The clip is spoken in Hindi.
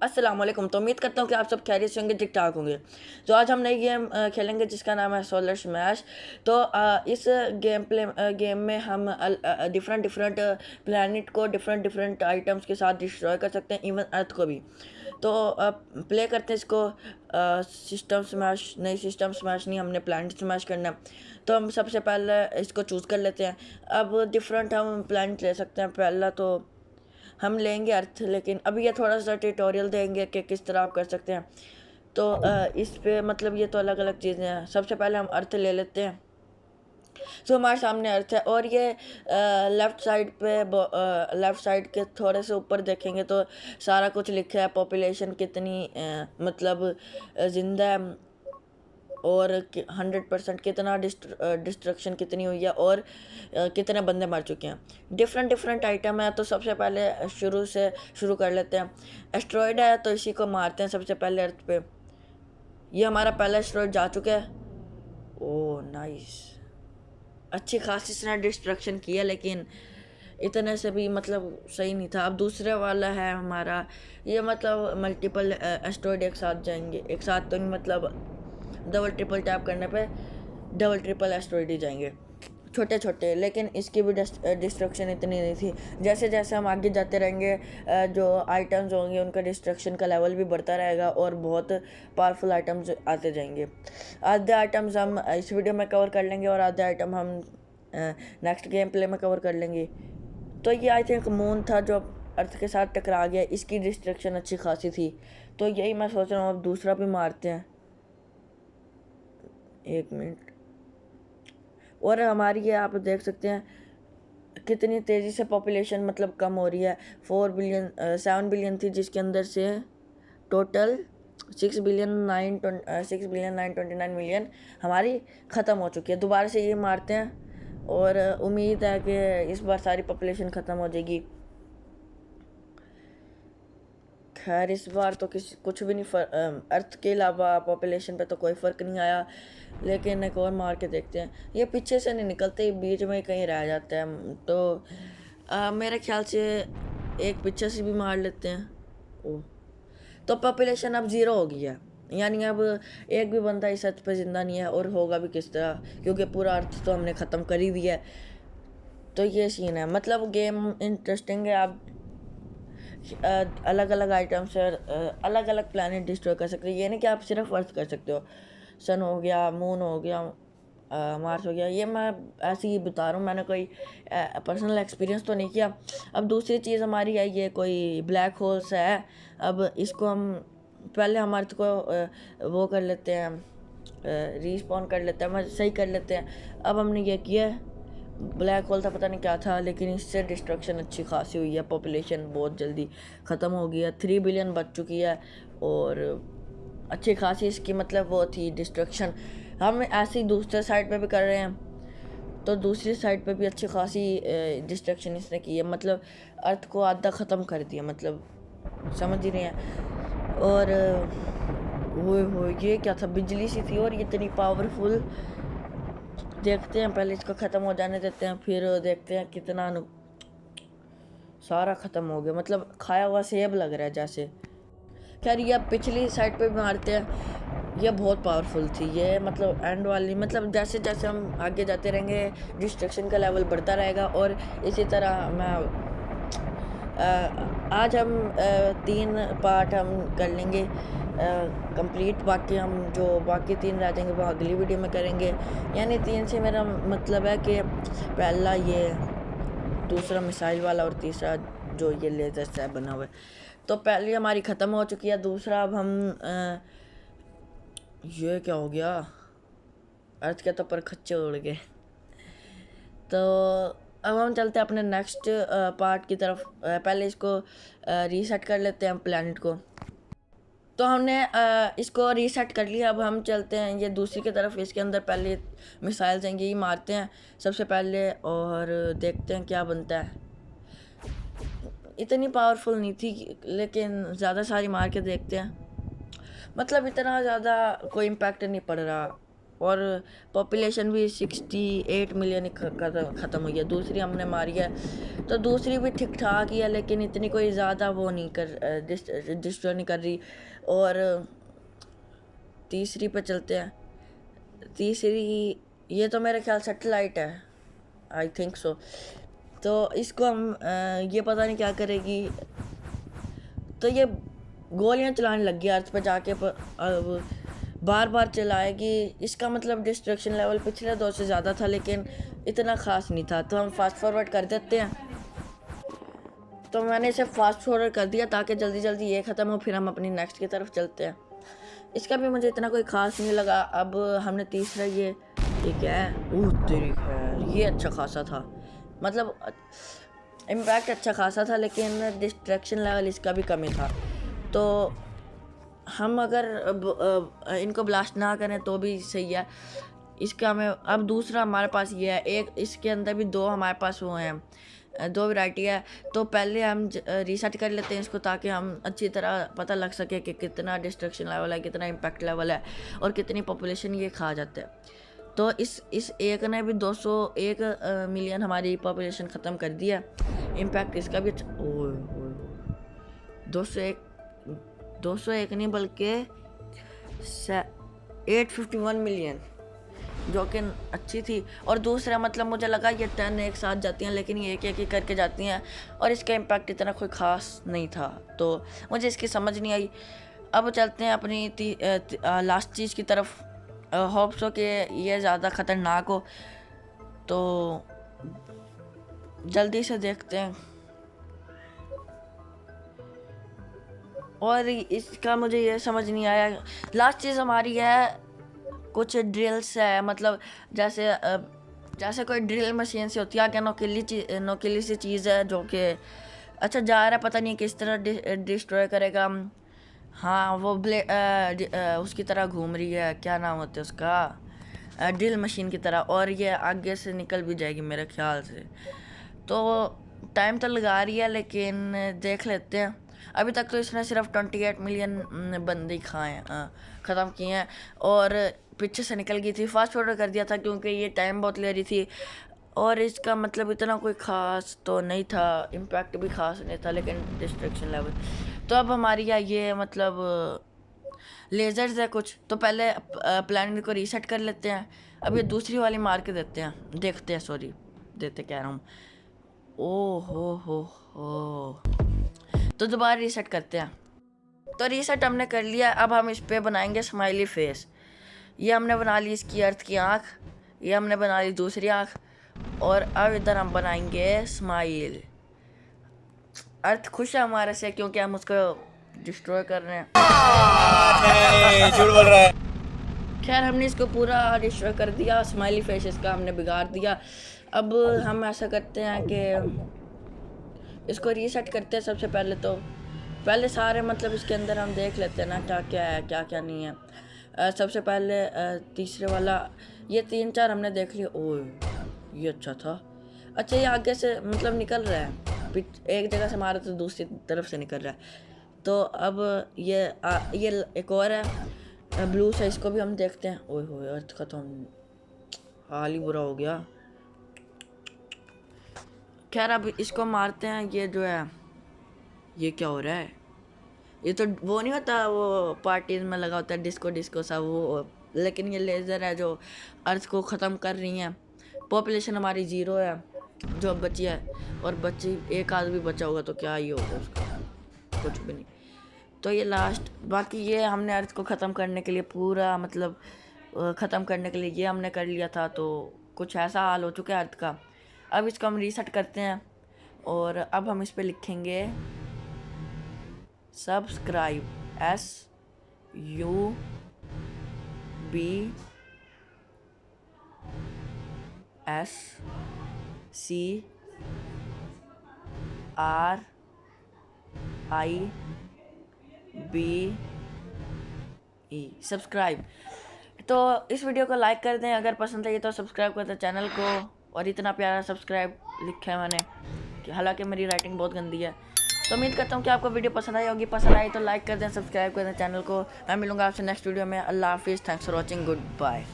अस्सलाम वालेकुम। तो उम्मीद करता हूँ कि आप सब खैरियत से होंगे, ठीक ठाक होंगे। तो आज हम नई गेम खेलेंगे जिसका नाम है सोलर स्मैश। तो इस गेम में हम डिफरेंट डिफरेंट प्लैनेट को डिफरेंट डिफरेंट आइटम्स के साथ डिस्ट्रॉय कर सकते हैं, इवन अर्थ को भी। तो प्ले करते हैं इसको। सिस्टम स्मैश नहीं, सिस्टम स्मैश नहीं, हमने प्लैनेट स्मैश करना है। तो हम सबसे पहले इसको चूज़ कर लेते हैं। अब डिफरेंट हम प्लैनेट ले सकते हैं। पहला तो हम लेंगे अर्थ, लेकिन अभी ये थोड़ा सा ट्यूटोरियल देंगे कि किस तरह आप कर सकते हैं। तो इस पे मतलब ये तो अलग अलग चीज़ें हैं। सबसे पहले हम अर्थ ले लेते हैं। सो हमारे सामने अर्थ है, और ये लेफ़्ट साइड पे लेफ़्ट साइड के थोड़े से ऊपर देखेंगे तो सारा कुछ लिखा है। पॉपुलेशन कितनी मतलब ज़िंदा है, और 100% कितना डिस्ट्रक्शन कितनी हुई है, और कितने बंदे मर चुके हैं। डिफरेंट डिफरेंट आइटम है। तो सबसे पहले शुरू से शुरू कर लेते हैं। एस्ट्रॉयड है तो इसी को मारते हैं सबसे पहले अर्थ पे। ये हमारा पहला एस्ट्रॉयड जा चुका है। ओह नाइस, अच्छी खासी इसने डिस्ट्रक्शन किया, लेकिन इतने से भी मतलब सही नहीं था। अब दूसरे वाला है हमारा। ये मतलब मल्टीपल एस्ट्रॉयड एक साथ जाएंगे, एक साथ तो नहीं, मतलब डबल ट्रिपल टैप करने पे डबल ट्रिपल एस्ट्रॉयड ही जाएंगे, छोटे छोटे। लेकिन इसकी भी डिस्ट्रक्शन इतनी नहीं थी। जैसे जैसे हम आगे जाते रहेंगे जो आइटम्स होंगे उनका डिस्ट्रक्शन का लेवल भी बढ़ता रहेगा, और बहुत पावरफुल आइटम्स आते जाएंगे। आधे आइटम्स हम इस वीडियो में कवर कर लेंगे, और आधे आइटम हम नेक्स्ट गेम प्ले में कवर कर लेंगे। तो ये आई थिंक मून था जो अर्थ के साथ टकरा गया। इसकी डिस्ट्रक्शन अच्छी खासी थी। तो यही मैं सोच रहा हूँ अब दूसरा भी मारते हैं। एक मिनट। और हमारी ये आप देख सकते हैं कितनी तेज़ी से पॉपुलेशन मतलब कम हो रही है। 7 बिलियन थी, जिसके अंदर से टोटल 6 बिलियन 929 मिलियन हमारी ख़त्म हो चुकी है। दोबारा से ये मारते हैं, और उम्मीद है कि इस बार सारी पॉपुलेशन ख़त्म हो जाएगी। खैर इस बार तो कुछ भी नहीं अर्थ के अलावा पॉपुलेशन पे तो कोई फ़र्क नहीं आया। लेकिन एक और मार के देखते हैं। ये पीछे से नहीं निकलते, बीच में कहीं रह जाता है। तो मेरे ख्याल से एक पीछे से भी मार लेते हैं। ओह, तो पॉपुलेशन अब ज़ीरो हो गई है। यानी अब एक भी बंदा इस अर्थ पे ज़िंदा नहीं है, और होगा भी किस तरह, क्योंकि पूरा अर्थ तो हमने ख़त्म कर ही दिया है। तो ये सीन है। मतलब गेम इंटरेस्टिंग है। आप अलग अलग आइटम से अलग अलग प्लानट डिस्ट्रॉय कर सकते हो। ये नहीं कि आप सिर्फ अर्थ कर सकते हो। सन हो गया, मून हो गया, मार्स हो गया। ये मैं ऐसे ही बता रहा हूँ, मैंने कोई पर्सनल एक्सपीरियंस तो नहीं किया। अब दूसरी चीज़ हमारी है, ये कोई ब्लैक होल्स है। अब इसको हम पहले हम अर्थ को वो कर लेते हैं, रीस्पॉन कर लेते हैं, सही कर लेते हैं। अब हमने ये किया है। ब्लैक होल था, पता नहीं क्या था, लेकिन इससे डिस्ट्रक्शन अच्छी खासी हुई है। पॉपुलेशन बहुत जल्दी ख़त्म हो गई है, 3 बिलियन बच चुकी है, और अच्छी खासी इसकी मतलब वो थी डिस्ट्रक्शन। हम ऐसे ही दूसरे साइड पे भी कर रहे हैं, तो दूसरी साइड पे भी अच्छी खासी डिस्ट्रक्शन इसने की है। मतलब अर्थ को आधा ख़त्म कर दिया, मतलब समझ ही नहीं है। और वो ये क्या था, बिजली सी थी, और ये इतनी पावरफुल। देखते हैं, पहले इसको ख़त्म हो जाने देते हैं, फिर देखते हैं कितना सारा ख़त्म हो गया। मतलब खाया हुआ सेब लग रहा है जैसे। खैर ये अब पिछली साइड पे भी मारते हैं। ये बहुत पावरफुल थी ये, मतलब एंड वाली। मतलब जैसे जैसे हम आगे जाते रहेंगे डिस्ट्रक्शन का लेवल बढ़ता रहेगा, और इसी तरह मैं आज हम 3 पार्ट हम कर लेंगे कंप्लीट। बाकी हम जो बाकी 3 रह जाएंगे वो अगली वीडियो में करेंगे। यानी 3 से मेरा मतलब है कि पहला ये, दूसरा मिसाइल वाला, और तीसरा जो ये लेज़र से बना हुआ है। तो पहली हमारी ख़त्म हो चुकी है। दूसरा अब हम ये क्या हो गया, अर्थ के तो पर खच्चे उड़ गए। तो अब हम चलते हैं अपने नेक्स्ट पार्ट की तरफ। पहले इसको रीसेट कर लेते हैं हम प्लानट को। तो हमने इसको रीसेट कर लिया। अब हम चलते हैं ये दूसरी की तरफ। इसके अंदर पहले मिसाइल्स हैं, यही मारते हैं सबसे पहले, और देखते हैं क्या बनता है। इतनी पावरफुल नहीं थी, लेकिन ज़्यादा सारी मार के देखते हैं। मतलब इतना ज़्यादा कोई इम्पैक्ट नहीं पड़ रहा। और पॉपुलेशन भी 68 मिलियन ख़त्म हुई है। दूसरी हमने मारी है, तो दूसरी भी ठीक ठाक ही है, लेकिन इतनी कोई ज़्यादा वो नहीं कर डिस्ट्रॉय नहीं कर रही। और तीसरी पे चलते हैं। तीसरी ये तो मेरे ख्याल सैटेलाइट है, आई थिंक सो। तो इसको हम ये पता नहीं क्या करेगी। तो ये गोलियां चलाने लग गई अर्थ पे जाके, अब बार बार चलाएगी। इसका मतलब डिस्ट्रक्शन लेवल पिछले दो से ज़्यादा था, लेकिन इतना ख़ास नहीं था। तो हम फास्ट फॉरवर्ड कर देते हैं। तो मैंने इसे फास्ट फॉरवर्ड कर दिया ताकि जल्दी जल्दी ये ख़त्म हो, फिर हम अपनी नेक्स्ट की तरफ चलते हैं। इसका भी मुझे इतना कोई ख़ास नहीं लगा। अब हमने तीसरा ये क्या है, तेरी खैर, ये अच्छा खासा था, मतलब इम्पैक्ट अच्छा खासा था, लेकिन डिस्ट्रैक्शन लेवल इसका भी कमी था। तो हम अगर इनको ब्लास्ट ना करें तो भी सही है। इसका हमें अब दूसरा हमारे पास ये है, एक इसके अंदर भी दो हमारे पास वो हैं, दो वैरायटी है। तो पहले हम रीसेट कर लेते हैं इसको, ताकि हम अच्छी तरह पता लग सके कि कितना डिस्ट्रक्शन लेवल है, कितना इम्पैक्ट लेवल है, और कितनी पॉपुलेशन ये खा जाते हैं। तो इस एक ने भी 201 मिलियन हमारी पॉपुलेशन ख़त्म कर दिया। इम्पैक्ट इसका भी 201 नहीं बल्कि 851 मिलियन, जो कि अच्छी थी। और दूसरा मतलब मुझे लगा ये 10 एक साथ जाती हैं, लेकिन ये एक एक ही करके जाती हैं, और इसका इम्पैक्ट इतना कोई ख़ास नहीं था। तो मुझे इसकी समझ नहीं आई। अब चलते हैं अपनी लास्ट चीज़ की तरफ। होप सो कि ये ज़्यादा ख़तरनाक हो, तो जल्दी से देखते हैं। और इसका मुझे ये समझ नहीं आया। लास्ट चीज़ हमारी है कुछ ड्रिल्स है, मतलब जैसे कोई ड्रिल मशीन से होती है, क्या नोकीली सी चीज़ है, जो कि अच्छा जा रहा है, पता नहीं किस तरह डिस्ट्रॉय करेगा। हाँ, वो उसकी तरह घूम रही है, क्या नाम होता है उसका, ड्रिल मशीन की तरह, और ये आगे से निकल भी जाएगी मेरे ख्याल से। तो टाइम तो लगा रही है, लेकिन देख लेते हैं। अभी तक तो इसने सिर्फ 28 मिलियन बंदे ख़त्म किए हैं, और पीछे से निकल गई थी। फास्ट फॉरवर्ड कर दिया था क्योंकि ये टाइम बहुत ले रही थी, और इसका मतलब इतना कोई ख़ास तो नहीं था, इम्पैक्ट भी ख़ास नहीं था, लेकिन डिस्ट्रक्शन लेवल। तो अब हमारी ये मतलब लेज़र्स है कुछ। तो पहले प्लानट को रीसेट कर लेते हैं। अब ये दूसरी वाली मार के देखते हैं, सॉरी देते कह रहा हूँ। ओ हो। तो दोबारा रीसेट करते हैं। तो रीसेट हमने कर लिया। अब हम इस पे बनाएंगे स्माइली फेस। ये हमने बना ली इसकी अर्थ की आँख, ये हमने बना ली दूसरी आँख, और अब इधर हम बनाएंगे स्माइल। अर्थ खुश है हमारे से क्योंकि हम उसको डिस्ट्रॉय कर रहे हैं। झूठ बोल रहा है। खैर, हमने इसको पूरा डिस्ट्रॉय कर दिया, स्माइली फेस इसका हमने बिगाड़ दिया। अब हम ऐसा करते हैं कि इसको रीसेट करते हैं। सबसे पहले तो सारे मतलब इसके अंदर हम देख लेते हैं ना, क्या क्या है क्या क्या नहीं है। सबसे पहले तीसरे वाला, ये 3-4 हमने देख लिया। ओह, ये अच्छा था। अच्छा, ये आगे से मतलब निकल रहा है, एक जगह से मारा तो दूसरी तरफ से निकल रहा है। तो अब ये एक और है ब्लू से, इसको भी हम देखते हैं। ओए होए, अर्थ खत्म, हाल ही बुरा हो गया। खैर, अब इसको मारते हैं। ये जो है, ये क्या हो रहा है? ये तो वो नहीं होता, वो पार्टीज में लगा होता है डिस्को सा वो, लेकिन ये लेज़र है जो अर्थ को ख़त्म कर रही हैं। पॉपुलेशन हमारी 0 है जो अब बची है, और बच्ची एक आदमी बचा होगा तो क्या ही होगा उसका, कुछ भी नहीं। तो ये लास्ट, बाकी ये हमने अर्थ को ख़त्म करने के लिए पूरा मतलब ख़त्म करने के लिए ये हमने कर लिया था। तो कुछ ऐसा हाल हो चुका है अर्थ का। अब इसको हम रीसेट करते हैं, और अब हम इस पर लिखेंगे सब्सक्राइब, SUBSCRIBE, सब्सक्राइब। तो इस वीडियो को लाइक कर दें अगर पसंद आई तो, सब्सक्राइब कर दें चैनल को। और इतना प्यारा सब्सक्राइब लिखा है मैंने, कि हालांकि मेरी राइटिंग बहुत गंदी है। तो उम्मीद करता हूँ कि आपको वीडियो पसंद आई होगी। पसंद आई तो लाइक कर दें, सब्सक्राइब कर दें चैनल को। मैं मिलूंगा आपसे नेक्स्ट वीडियो में। अल्लाह हाफिज़, thanks for watching, good bye.